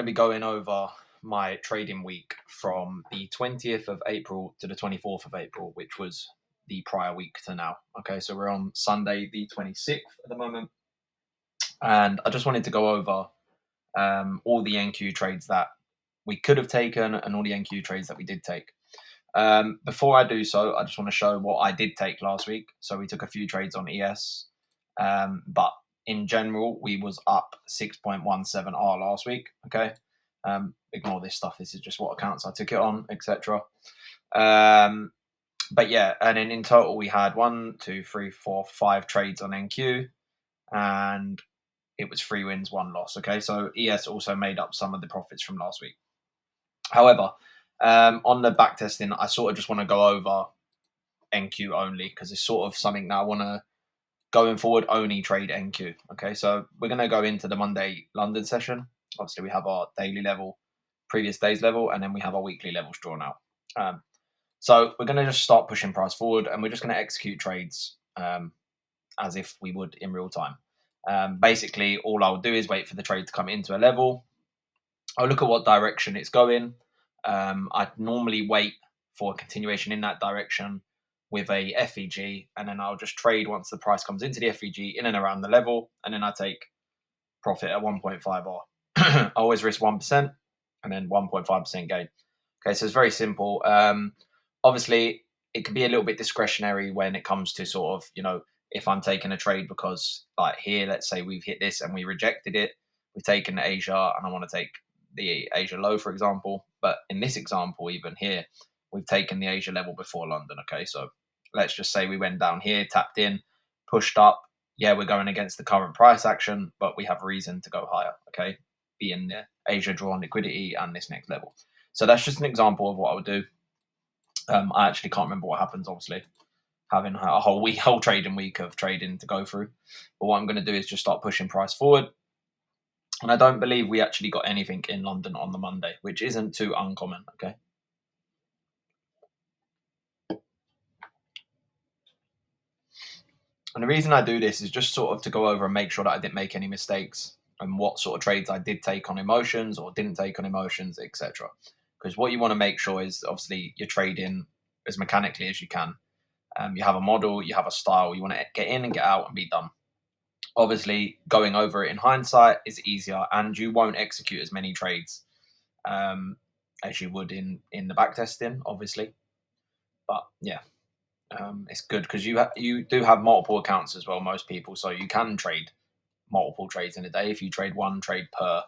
to be going over my trading week from the 20th of April to the 24th of April, which was the prior week to now. Okay, so we're on Sunday, the 26th at the moment. And I just wanted to go over all the NQ trades that we could have taken and all the NQ trades that we did take. Before I do so, I just want to show what I did take last week. So we took a few trades on ES, but in general, we was up 6.17R last week. Okay, ignore this stuff. This is just what accounts I took it on, etc. But yeah, and then in total we had 1, 2, 3, 4, 5 trades on NQ, and it was 3 wins, 1 loss. Okay, so ES also made up some of the profits from last week. However, on the back testing, I sort of just want to go over NQ only because it's sort of something that I want to going forward only trade NQ. Okay, so we're going to go into the Monday London session. Obviously, we have our daily level, previous day's level, and then we have our weekly levels drawn out. So we're going to just start pushing price forward, and we're just going to execute trades as if we would in real time. Basically, all I'll do is wait for the trade to come into a level. I'll look at what direction it's going. I'd normally wait for a continuation in that direction with a FEG, and then I'll just trade once the price comes into the FEG in and around the level, and then I take profit at 1.5R. I always risk 1% and then 1.5% gain. Okay, so it's very simple. Obviously, it can be a little bit discretionary when it comes to sort of, if I'm taking a trade because, like here, let's say we've hit this and we rejected it, we've taken Asia and I want to take the Asia low, for example. But in this example, even here, we've taken the Asia level before London. Okay, so let's just say we went down here, tapped in, pushed up. Yeah, we're going against the current price action, but we have reason to go higher. Okay, being the Asia drawn liquidity and this next level. So that's just an example of what I would do. I actually can't remember what happens, obviously, having a whole trading week of trading to go through. But what I'm going to do is just start pushing price forward. And I don't believe we actually got anything in London on the Monday, which isn't too uncommon. Okay. And the reason I do this is just sort of to go over and make sure that I didn't make any mistakes and what sort of trades I did take on emotions or didn't take on emotions, etc. Because what you want to make sure is obviously you're trading as mechanically as you can. You have a model, you have a style, you want to get in and get out and be done. Obviously, going over it in hindsight is easier, and you won't execute as many trades as you would in the back testing, obviously. But yeah, it's good because you do have multiple accounts as well. Most people, so you can trade multiple trades in a day if you trade one trade per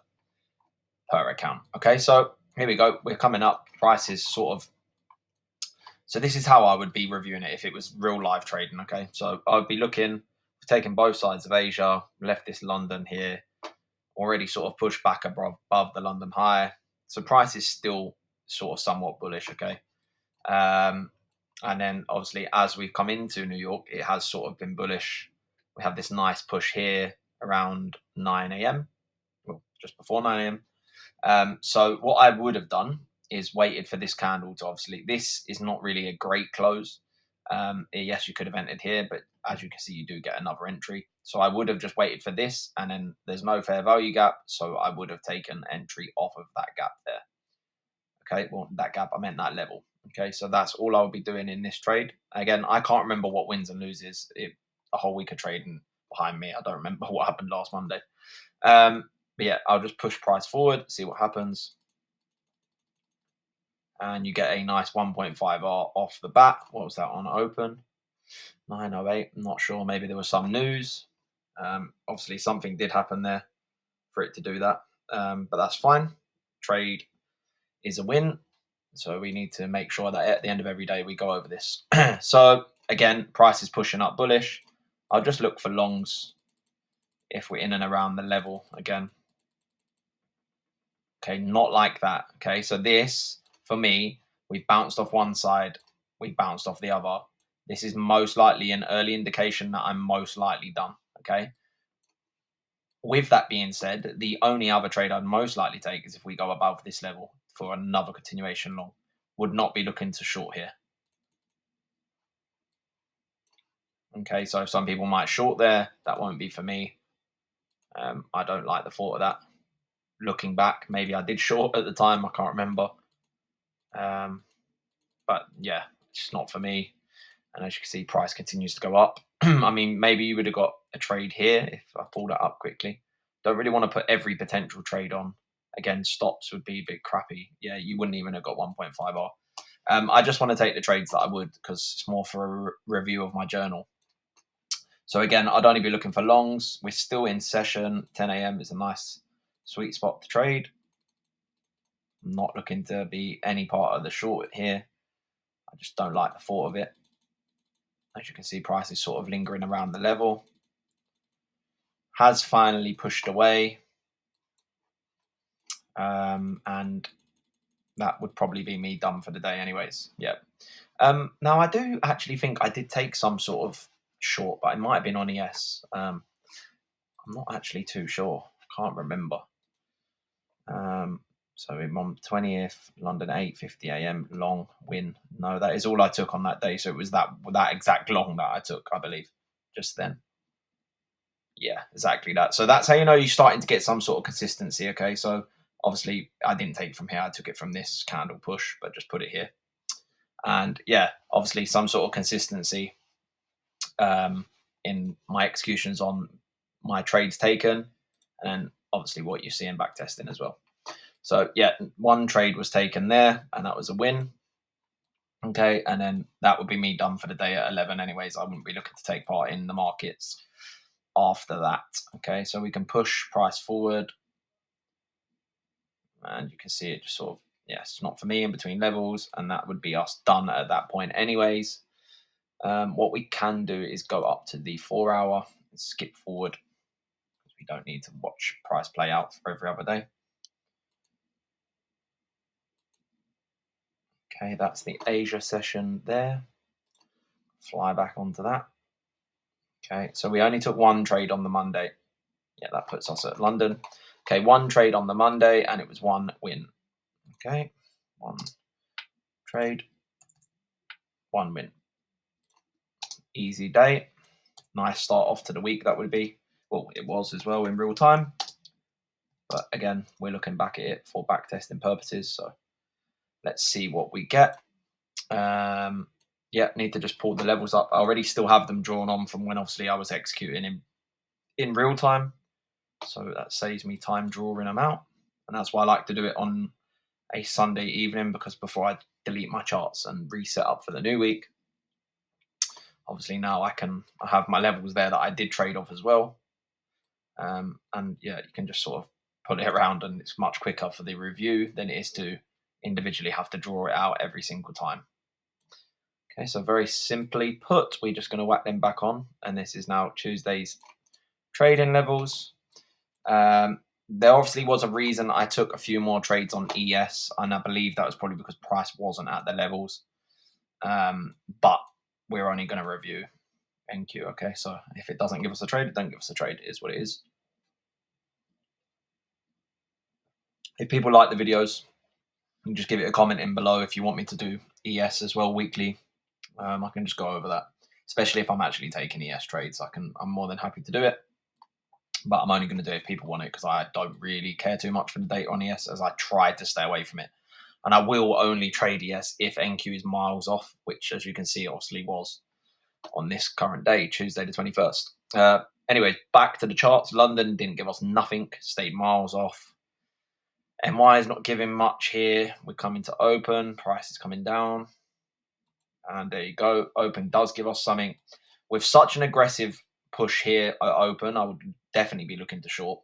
account. Okay, so here we go. We're coming up. Prices sort of. So this is how I would be reviewing it if it was real live trading. Okay, so I would be looking, taking both sides of Asia, left this London here, already sort of pushed back above the London high. So price is still sort of somewhat bullish. Okay, and then obviously as we've come into New York, it has sort of been bullish. We have this nice push here around 9 a.m. Well, just before 9 a.m. So what I would have done is waited for this candle to obviously, this is not really a great close. Yes, you could have entered here, but as you can see, you do get another entry. So I would have just waited for this, and then there's no fair value gap. So I would have taken entry off of that gap there. Okay, well, that gap, I meant that level. Okay, so that's all I'll be doing in this trade. Again, I can't remember what wins and loses. A whole week of trading behind me. I don't remember what happened last Monday. But yeah, I'll just push price forward, see what happens. And you get a nice 1.5R off the bat. What was that on open? 908. I'm not sure. Maybe there was some news. Obviously, something did happen there for it to do that. But that's fine. Trade is a win. So we need to make sure that at the end of every day we go over this. So again, price is pushing up bullish. I'll just look for longs if we're in and around the level again. Okay, not like that. Okay, so this, for me, we've bounced off one side, we bounced off the other. This is most likely an early indication that I'm most likely done. Okay. With that being said, the only other trade I'd most likely take is if we go above this level for another continuation long. Would not be looking to short here. Okay, so some people might short there. That won't be for me. I don't like the thought of that. looking back, maybe I did short at the time. I can't remember. But yeah, it's just not for me. And as you can see, price continues to go up. I mean, maybe you would have got a trade here if I pulled it up quickly. Don't really want to put every potential trade on. Again, stops would be a bit crappy. Yeah, you wouldn't even have got 1.5R. I just want to take the trades that I would because it's more for a review of my journal. So again, I'd only be looking for longs. We're still in session. 10 a.m. is a nice sweet spot to trade. I'm not looking to be any part of the short here. I just don't like the thought of it. As you can see, price is sort of lingering around the level. Has finally pushed away. And that would probably be me done for the day anyways. Yeah. Now, I do actually think I did take some sort of short, but it might have been on ES. I'm not actually too sure. Can't remember. So I'm on 20th, London 8:50 a.m. long win. No, that is all I took on that day. So it was that exact long that I took, I believe, just then. Yeah, exactly that. So that's how you know you're starting to get some sort of consistency. Okay, so obviously I didn't take it from here. I took it from this candle push, but just put it here. And yeah, obviously some sort of consistency in my executions on my trades taken, and then obviously what you see in back testing as well. So yeah, one trade was taken there, and that was a win. Okay, and then that would be me done for the day at 11 anyways. I wouldn't be looking to take part in the markets after that. Okay, so we can push price forward, and you can see it just sort of, yes, not for me in between levels, and that would be us done at that point anyways. What we can do is go up to the 4 hour and skip forward because we don't need to watch price play out for every other day. Okay, that's the Asia session there. Fly back onto that. Okay, so we only took one trade on the Monday. Yeah, that puts us at London. Okay, one trade on the Monday, and it was one win. Okay, one trade, one win. Easy day. Nice start off to the week, that would be. Well, it was as well in real time. But again, we're looking back at it for back testing purposes. So let's see what we get. Yeah, need to just pull the levels up. I already still have them drawn on from when obviously I was executing in real time. So that saves me time drawing them out. And that's why I like to do it on a Sunday evening, because before I delete my charts and reset up for the new week, obviously now I have my levels there that I did trade off as well. And yeah, you can just sort of put it around, and it's much quicker for the review than it is to individually have to draw it out every single time. Okay, so very simply put, we're just going to whack them back on, and this is now Tuesday's trading levels. There obviously was a reason I took a few more trades on ES, and I believe that was probably because price wasn't at the levels. But we're only going to review NQ. Okay, so if it doesn't give us a trade, it don't give us a trade. It is what it is. If people like the videos, you can just give it a comment in below if you want me to do ES as well weekly. I can just go over that, especially if I'm actually taking ES trades. I'm more than happy to do it, but I'm only going to do it if people want it, because I don't really care too much for the data on ES, as I try to stay away from it. And I will only trade ES if NQ is miles off, which, as you can see, obviously was on this current day, Tuesday the 21st. Anyway, back to the charts. London didn't give us nothing, stayed miles off. NY is not giving much here. We're coming to open, price is coming down. And there you go. Open does give us something. With such an aggressive push here at open, I would definitely be looking to short.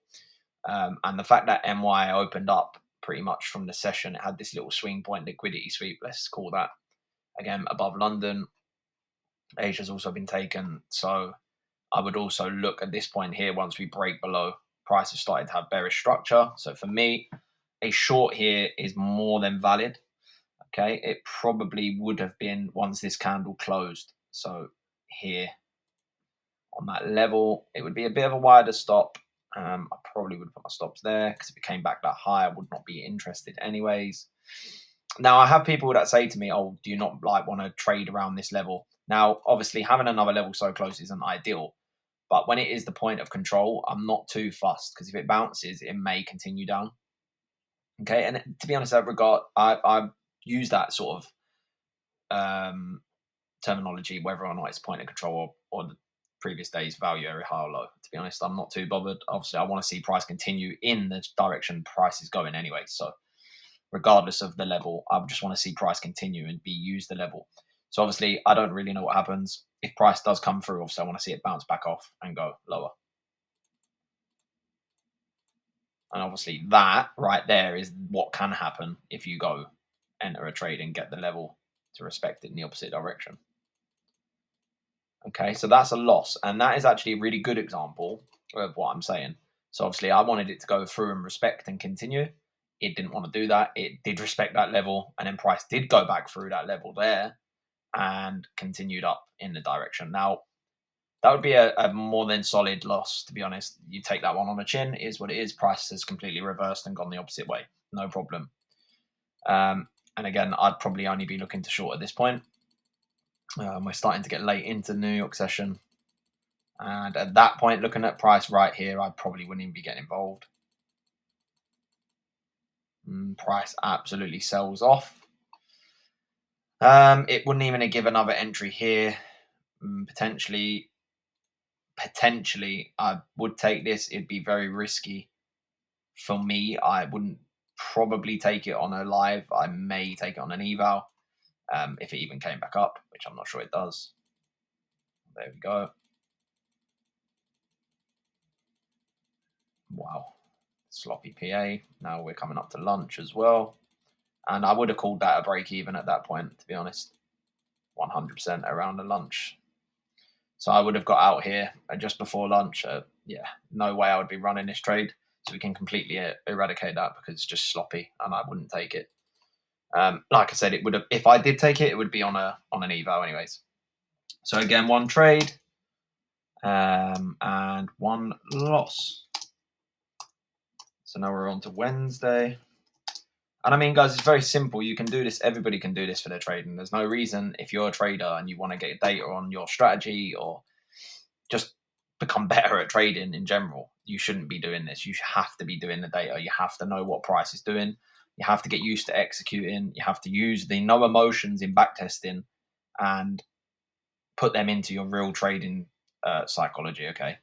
And the fact that NY opened up pretty much from the session, it had this little swing point liquidity sweep, let's call that, again, above London. Asia's also been taken. So I would also look at this point here, once we break below, price has started to have bearish structure. So for me, a short here is more than valid. Okay, it probably would have been once this candle closed. So here on that level, it would be a bit of a wider stop. I probably would put my stops there, because if it came back that high, I would not be interested anyways. Now, I have people that say to me, oh, do you not want to trade around this level? Now, obviously, having another level so close isn't ideal, but when it is the point of control, I'm not too fussed, because if it bounces, it may continue down. Okay, and to be honest, in that regard, I use that sort of terminology, whether or not it's point of control or the previous day's value area high or low. To be honest, I'm not too bothered. Obviously, I want to see price continue in the direction price is going anyway. So regardless of the level, I just want to see price continue and be used the level. So obviously, I don't really know what happens if price does come through. Obviously, I want to see it bounce back off and go lower. And obviously, that right there is what can happen if you go enter a trade and get the level to respect it in the opposite direction. Okay, so that's a loss, and that is actually a really good example of what I'm saying. So obviously, I wanted it to go through and respect and continue. It didn't want to do that. It did respect that level, and then price did go back through that level there and continued up in the direction. Now, that would be a more than solid loss, to be honest. You take that one on the chin, it is what it is. Price has completely reversed and gone the opposite way. No problem. And again, I'd probably only be looking to short at this point. We're starting to get late into the New York session. And at that point, looking at price right here, I probably wouldn't even be getting involved. Price absolutely sells off. It wouldn't even give another entry here. Potentially, I would take this. It'd be very risky for me. I wouldn't probably take it on a live. I may take it on an eval if it even came back up, which I'm not sure it does. There we go. Wow, sloppy PA. Now we're coming up to lunch as well. And I would have called that a break even at that point, to be honest. 100% around the lunch. So I would have got out here just before lunch. Yeah, no way I would be running this trade. So we can completely eradicate that because it's just sloppy and I wouldn't take it. Like I said, it would have, if I did take it, it would be on an eval anyways. So again, one trade and one loss. So now we're on to Wednesday. And I mean, guys, it's very simple. You can do this. Everybody can do this for their trading. There's no reason if you're a trader and you want to get data on your strategy or just become better at trading in general, you shouldn't be doing this. You have to be doing the data. You have to know what price is doing. You have to get used to executing. You have to use the no emotions in backtesting and put them into your real trading psychology. Okay.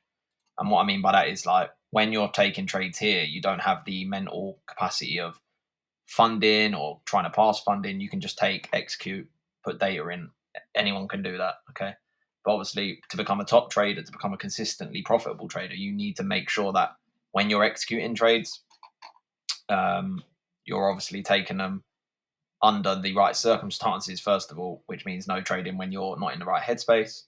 And what I mean by that is like when you're taking trades here, you don't have the mental capacity of funding or trying to pass funding. You can just take, execute, put data in. Anyone can do that. Okay. But obviously, to become a top trader, to become a consistently profitable trader, you need to make sure that when you're executing trades, you're obviously taking them under the right circumstances, first of all, which means no trading when you're not in the right headspace.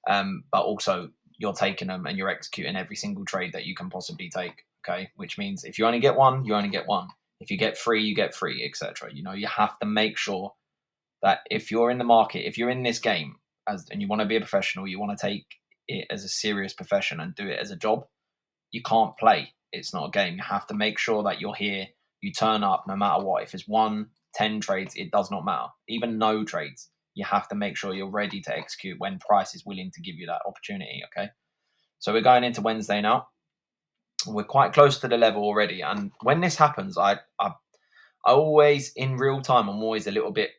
But also, you're taking them and you're executing every single trade that you can possibly take. Okay. Which means if you only get one, you only get one. If you get three, you get three, etc. You know, you have to make sure that if you're in the market, if you're in this game and you want to be a professional, you want to take it as a serious profession and do it as a job, you can't play. It's not a game. You have to make sure that you're here. You turn up no matter what. If it's 10 trades, it does not matter. Even no trades, you have to make sure you're ready to execute when price is willing to give you that opportunity. Okay. So we're going into Wednesday now. We're quite close to the level already. And when this happens, I always, in real time, I'm always a little bit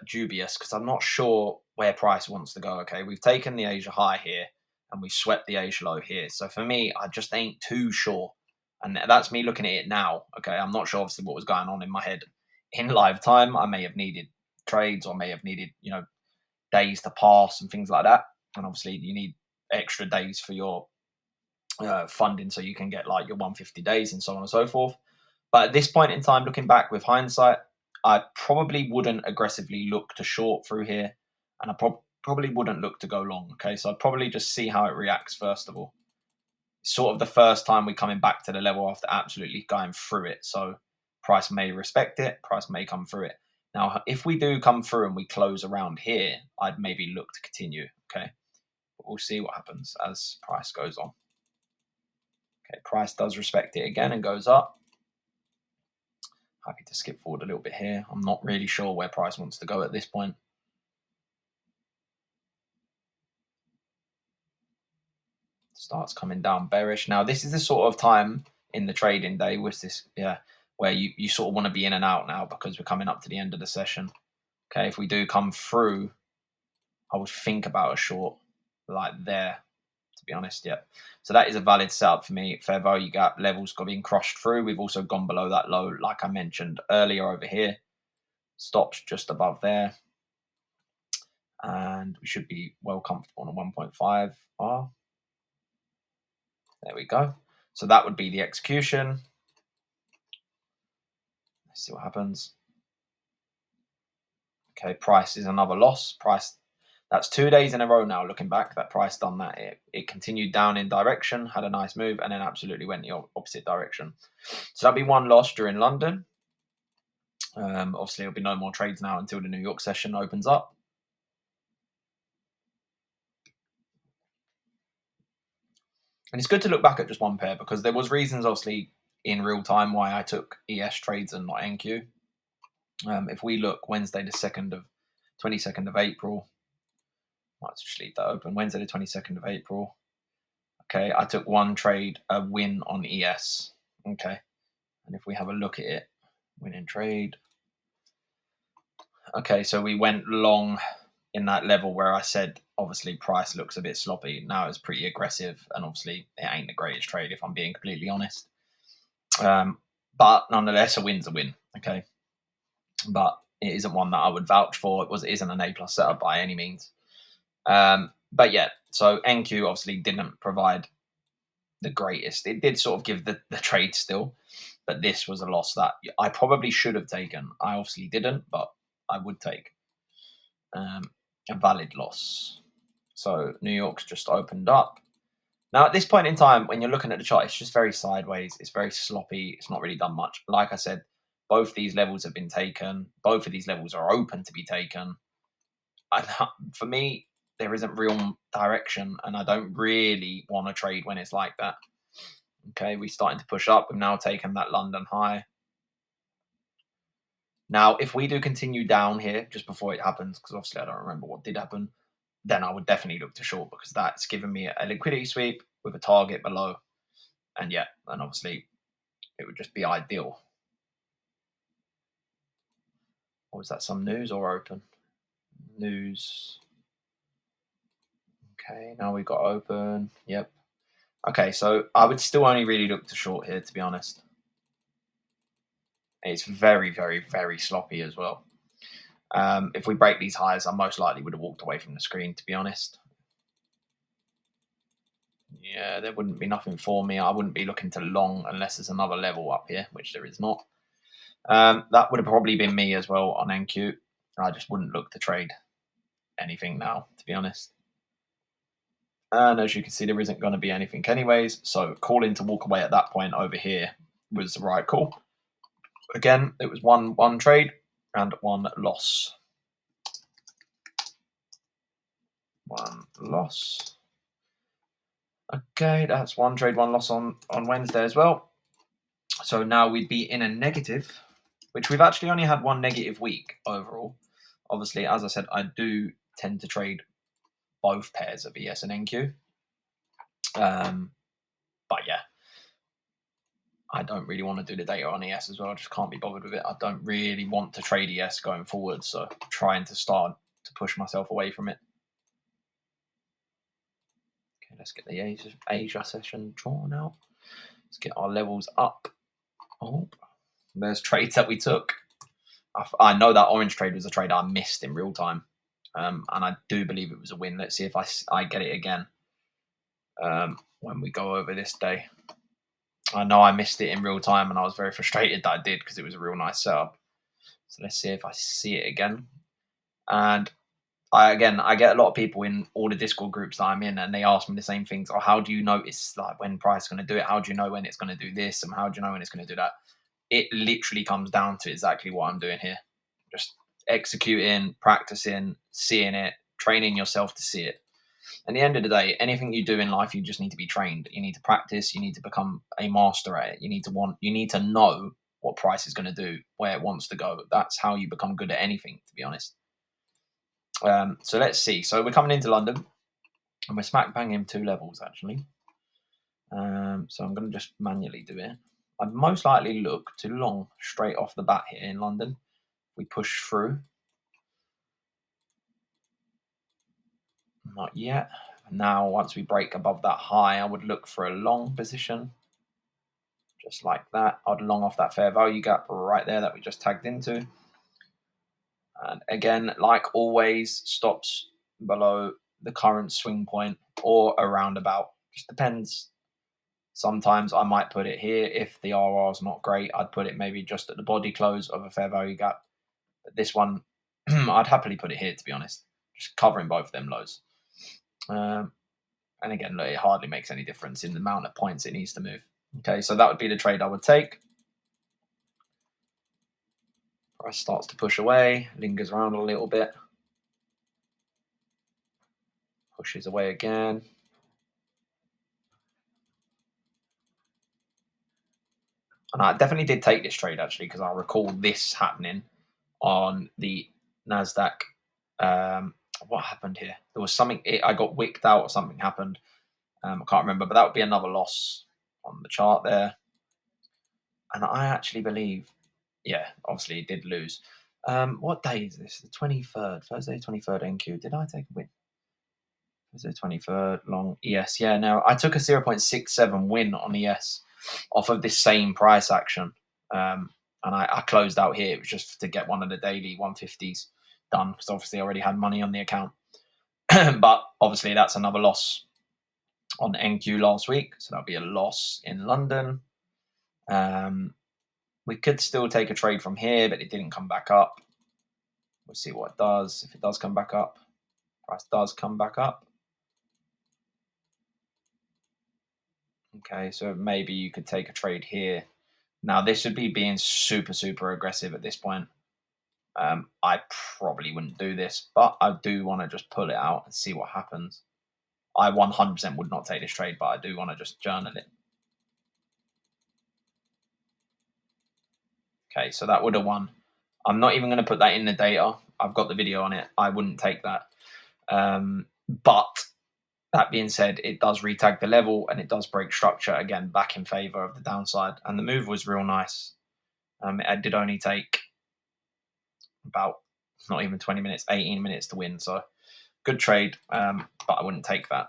dubious because I'm not sure where price wants to go. Okay, we've taken the Asia high here and we swept the Asia low here. So for me, I just ain't too sure, and that's me looking at it now. Okay, I'm not sure obviously what was going on in my head in live time. I may have needed trades or may have needed days to pass and things like that. And obviously you need extra days for your funding so you can get like your 150 days and so on and so forth. But at this point in time, looking back with hindsight, I probably wouldn't aggressively look to short through here, and I probably wouldn't look to go long. Okay, so I'd probably just see how it reacts first of all. Sort of the first time we're coming back to the level after absolutely going through it. So price may respect it, price may come through it. Now, if we do come through and we close around here, I'd maybe look to continue. Okay, but we'll see what happens as price goes on. Okay, price does respect it again and goes up. Happy to skip forward a little bit here. I'm not really sure where price wants to go at this point. Starts coming down bearish. Now, this is the sort of time in the trading day with this, where you sort of want to be in and out now because we're coming up to the end of the session. Okay, if we do come through, I would think about a short like there, to be honest. Yeah. So that is a valid setup for me. Fair value gap levels got being crushed through. We've also gone below that low, like I mentioned earlier over here. Stopped just above there. And we should be well comfortable on a 1.5 R. There we go. So that would be the execution. Let's see what happens. Okay, price is another loss. Price, that's 2 days in a row now. Looking back, that price done that. It continued down in direction, had a nice move, and then absolutely went the opposite direction. So that'd be one loss during London. Obviously, there'll be no more trades now until the New York session opens up. And it's good to look back at just one pair because there was reasons, obviously, in real time why I took ES trades and not NQ. If we look Wednesday the 22nd of April, might just leave that open. Wednesday the 22nd of April. Okay, I took one trade, a win on ES. Okay, and if we have a look at it, winning trade. Okay, so we went long in that level where I said, obviously, price looks a bit sloppy. Now it's pretty aggressive, and obviously, it ain't the greatest trade if I'm being completely honest. But nonetheless, a win's a win. Okay, but it isn't one that I would vouch for. It isn't an A+ setup by any means. But yeah, so NQ obviously didn't provide the greatest. It did sort of give the trade still, but this was a loss that I probably should have taken. I obviously didn't, but I would take a valid loss. So New York's just opened up. Now, at this point in time, when you're looking at the chart, it's just very sideways. It's very sloppy. It's not really done much. Like I said, both these levels have been taken. Both of these levels are open to be taken. For me, there isn't real direction, and I don't really want to trade when it's like that. Okay, we're starting to push up. We've now taken that London high. Now, if we do continue down here just before it happens, because obviously I don't remember what did happen, then I would definitely look to short because that's given me a liquidity sweep with a target below. And yeah, and obviously it would just be ideal. Or was that some news or open? News. Okay, now we've got open. Yep. Okay, so I would still only really look to short here, to be honest. It's very, very, very sloppy as well. If we break these highs, I most likely would have walked away from the screen, to be honest. Yeah, there wouldn't be nothing for me. I wouldn't be looking to long unless there's another level up here, which there is not. That would have probably been me as well on NQ. I just wouldn't look to trade anything now, to be honest. And as you can see, there isn't going to be anything anyways. So calling to walk away at that point over here was the right call. Again, it was one trade and one loss. One loss. Okay, that's one trade, one loss on Wednesday as well. So now we'd be in a negative, which we've actually only had one negative week overall. Obviously, as I said, I do tend to trade both pairs of ES and NQ. But yeah, I don't really want to do the data on ES as well. I just can't be bothered with it. I don't really want to trade ES going forward, so I'm trying to start to push myself away from it. Okay, let's get the Asia session drawn out. Let's get our levels up. Oh, there's trades that we took. I know that orange trade was a trade I missed in real time, and I do believe it was a win. Let's see if I get it again when we go over this day. I know I missed it in real time, and I was very frustrated that I did because it was a real nice setup. So let's see if I see it again. And I get a lot of people in all the Discord groups that I'm in, and they ask me the same things. Or how do you notice like when price is going to do it? How do you know when it's going to do this? And how do you know when it's going to do that? It literally comes down to exactly what I'm doing here. Just executing, practicing, seeing it, training yourself to see it. At the end of the day, anything you do in life, you just need to be trained. You need to practice. You need to become a master at it. You need to know what price is going to do, where it wants to go. That's how you become good at anything, to be honest. So let's see. So we're coming into London, and we're smack bang in 2 levels actually. So I'm going to just manually do it. I'd most likely look to long straight off the bat here in London. We push through. Not yet. Now, once we break above that high, I would look for a long position. Just like that. I'd long off that fair value gap right there that we just tagged into. And again, like always, stops below the current swing point or around about. Just depends. Sometimes I might put it here. If the RR is not great, I'd put it maybe just at the body close of a fair value gap. But this one, I'd happily put it here, to be honest. Just covering both of them lows. And again, look, it hardly makes any difference in the amount of points it needs to move. Okay, so that would be the trade I would take. Price starts to push away, lingers around a little bit. Pushes away again. And I definitely did take this trade actually because I recall this happening on the Nasdaq. What happened here? There was something. I got wicked out or something happened. I can't remember, but that would be another loss on the chart there. And I actually believe, yeah, obviously it did lose. What day is this? The 23rd, Thursday, 23rd NQ. Did I take a win? Thursday, 23rd, long ES. Yeah, no, I took a 0.67 win on ES off of this same price action. And I closed out here. It was just to get one of the daily 150s done because obviously I already had money on the account. But obviously that's another loss on NQ last week. So that'll be a loss in London. We could still take a trade from here, but it didn't come back up. We'll see what it does. If it does come back up, price does come back up. Okay, so maybe you could take a trade here. Now, this would be being super, super aggressive at this point. I probably wouldn't do this, but I do want to just pull it out and see what happens. I 100% would not take this trade, but I do want to just journal it. Okay, so that would have won. I'm not even going to put that in the data. I've got the video on it. I wouldn't take that. But that being said, it does retag the level and it does break structure again back in favor of the downside. And the move was real nice. It did only take about not even 20 minutes, 18 minutes to win. So good trade, but I wouldn't take that.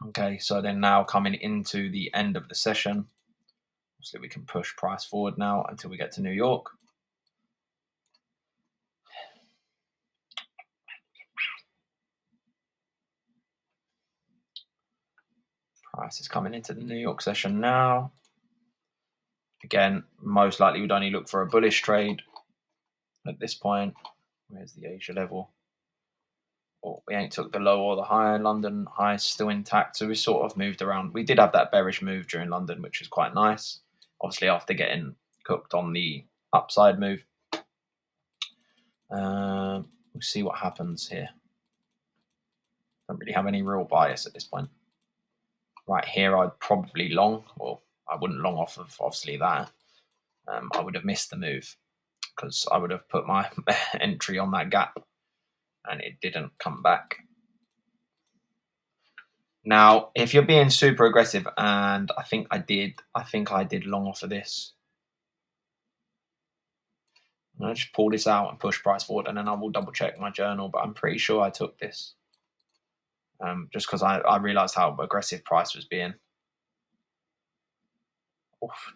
Okay, so then now coming into the end of the session, obviously we can push price forward now until we get to New York. Price is coming into the New York session now. Again, most likely we'd only look for a bullish trade at this point. Where's the Asia level? Oh, we ain't took the low or the high. London high is still intact, so we sort of moved around. We did have that bearish move during London, which was quite nice. Obviously, after getting cooked on the upside move. We'll see what happens here. Don't really have any real bias at this point. Right here, I'd probably long, or I wouldn't long off of obviously that. I would have missed the move because I would have put my entry on that gap and it didn't come back. Now, if you're being super aggressive, and I think I did long off of this. I'm going to just pull this out and push price forward, and then I will double check my journal, but I'm pretty sure I took this. Just because I realized how aggressive price was being. Oof.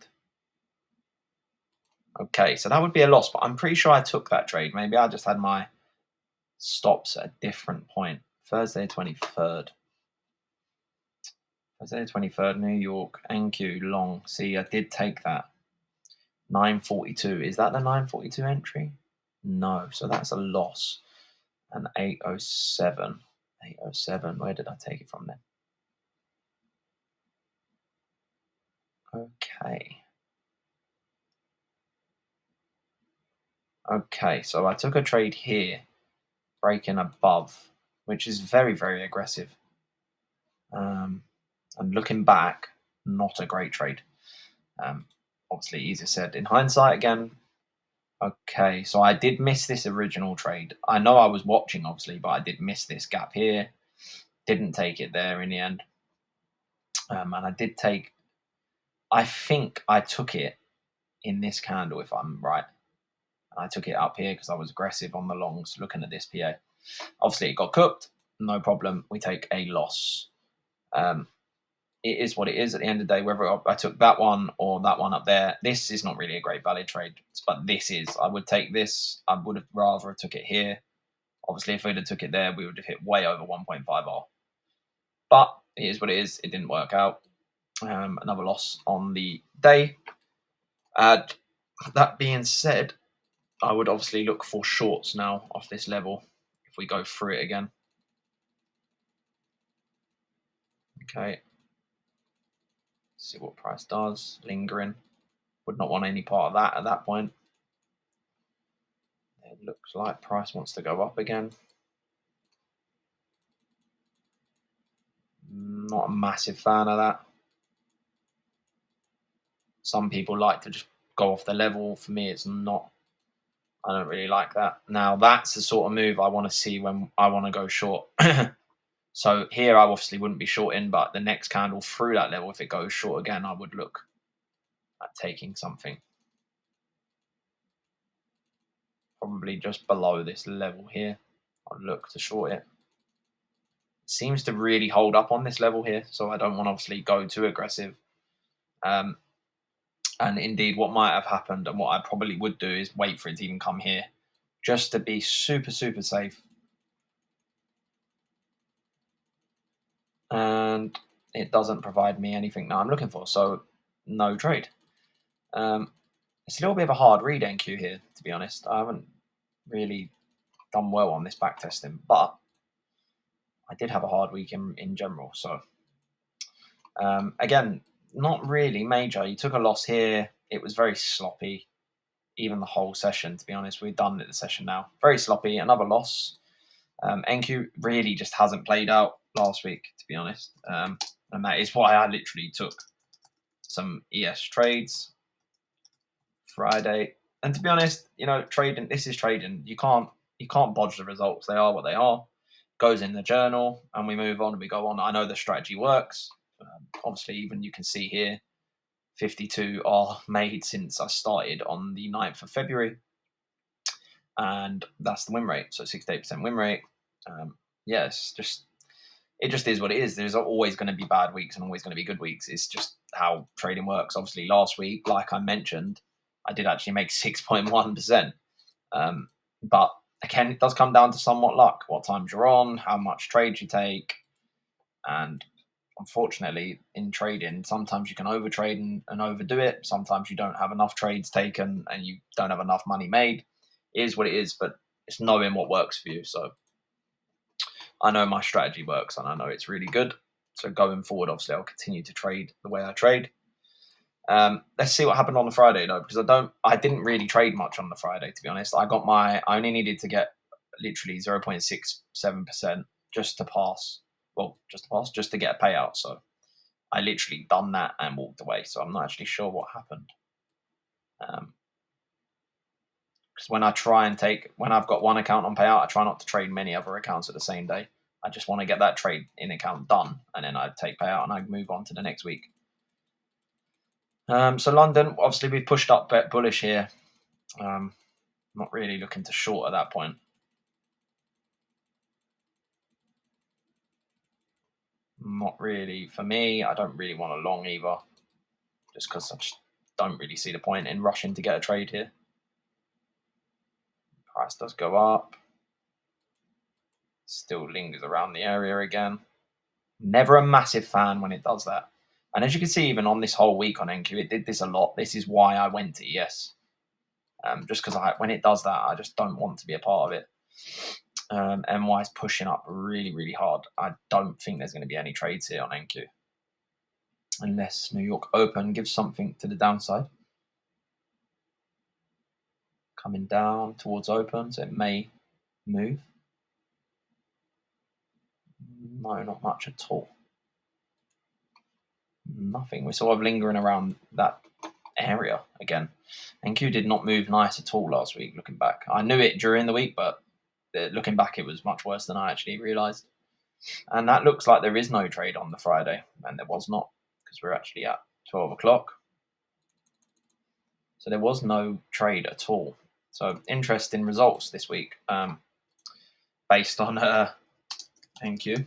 Okay, so that would be a loss, but I'm pretty sure I took that trade. Maybe I just had my stops at a different point. Thursday 23rd. Thursday 23rd, New York, NQ, long. See, I did take that. 942. Is that the 942 entry? No, so that's a loss. And 807. 807. Where did I take it from then? Okay. Okay, so I took a trade here, breaking above, which is very, very aggressive. And looking back, not a great trade. Obviously, easier said in hindsight again. Okay, so I did miss this original trade. I know I was watching, obviously, but I did miss this gap here. Didn't take it there in the end. And I did take I think I took it in this candle, if I'm right. And I took it up here because I was aggressive on the longs looking at this PA. Obviously, it got cooked. No problem. We take a loss. Um, it is what it is at the end of the day, whether I took that one or that one up there. This is not really a great valid trade, but this is. I would take this. I would have rather have took it here. Obviously, if we'd have took it there, we would have hit way over 1.5R. But it is what it is. It didn't work out. Another loss on the day. That being said, I would obviously look for shorts now off this level if we go through it again. Okay. See what price does. Lingering. Would not want any part of that at that point. It looks like price wants to go up again. Not a massive fan of that. Some people like to just go off the level. For me, it's not. I don't really like that. Now, that's the sort of move I want to see when I want to go short. So here, I obviously wouldn't be shorting, but the next candle through that level, if it goes short again, I would look at taking something. Probably just below this level here. I'd look to short it. Seems to really hold up on this level here, so I don't want to obviously go too aggressive. And indeed, what might have happened and what I probably would do is wait for it to even come here, just to be super, super safe. And it doesn't provide me anything that I'm looking for, so no trade. It's a little bit of a hard read NQ here, to be honest. I haven't really done well on this back testing, but I did have a hard week in general. So again, not really major. You took a loss here. It was very sloppy. Even the whole session, to be honest, we're done at the session now. Very sloppy. Another loss. NQ really just hasn't played out last week, to be honest. And that is why I literally took some ES trades Friday. And to be honest, trading. This is trading. You can't bodge the results. They are what they are. Goes in the journal, and we move on. We go on. I know the strategy works. Obviously, even you can see here, 52 are made since I started on the 9th of February. And that's the win rate. So 68% win rate. Yes, it just is what it is. There's always going to be bad weeks and always going to be good weeks. It's just how trading works. Obviously, last week, like I mentioned, I did actually make 6.1%. But again, it does come down to somewhat luck. What times you're on, how much trades you take. And unfortunately, in trading, sometimes you can overtrade and overdo it. Sometimes you don't have enough trades taken and you don't have enough money made. It is what it is, but it's knowing what works for you. So I know my strategy works and I know it's really good. So going forward, obviously, I'll continue to trade the way I trade. Let's see what happened on the Friday though, because I didn't really trade much on the Friday, to be honest. I only needed to get literally 0.67% just to pass. Well, just to get a payout. So I literally done that and walked away. So I'm not actually sure what happened. Because when I've got one account on payout, I try not to trade many other accounts at the same day. I just want to get that trade in account done, and then I take payout and I move on to the next week. So London, obviously, we've pushed up bet bullish here. Not really looking to short at that point. Not really. For me, I don't really want a long either, just because I just don't really see the point in rushing to get a trade here. Price does go up. Still lingers around the area again. Never a massive fan when it does that. And as you can see, even on this whole week on NQ, it did this a lot. This is why I went to ES. Just because when it does that, I just don't want to be a part of it. NY is pushing up really, really hard. I don't think there's going to be any trades here on NQ. Unless New York Open gives something to the downside. Coming down towards open, so it may move. No, not much at all. Nothing. We're sort of lingering around that area again. NQ did not move nice at all last week, looking back. I knew it during the week, but looking back, it was much worse than I actually realised. And that looks like there is no trade on the Friday, and there was not, because we're actually at 12 o'clock. So there was no trade at all. So interesting results this week based on NQ.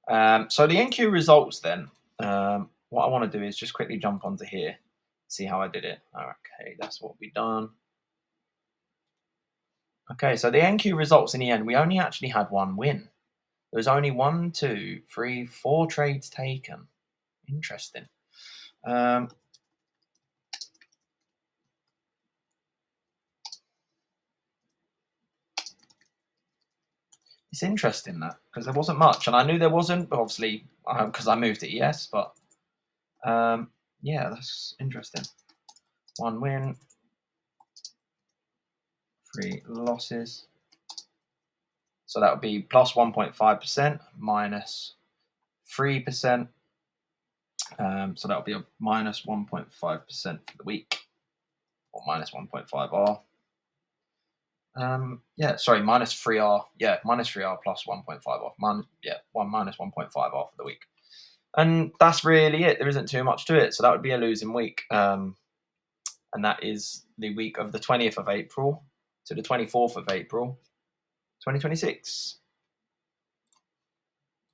So the NQ results then, what I want to do is just quickly jump onto here, see how I did it. Okay, that's what we've done. Okay, so the NQ results in the end, we only actually had one win. There was only 1, 2, 3, 4 trades taken. Interesting. It's interesting that, because there wasn't much, and I knew there wasn't, but obviously because I moved to ES. But yeah, that's interesting. 1 win, 3 losses. So that would be plus 1.5% minus 3%. So that would be a minus 1.5% for the week, or minus 1.5R. Yeah, sorry, minus 3R. Yeah, minus 3R plus 1.5 off. Minus 1.5 off for the week. And that's really it. There isn't too much to it. So that would be a losing week. And that is the week of the 20th of April to the 24th of April, 2026.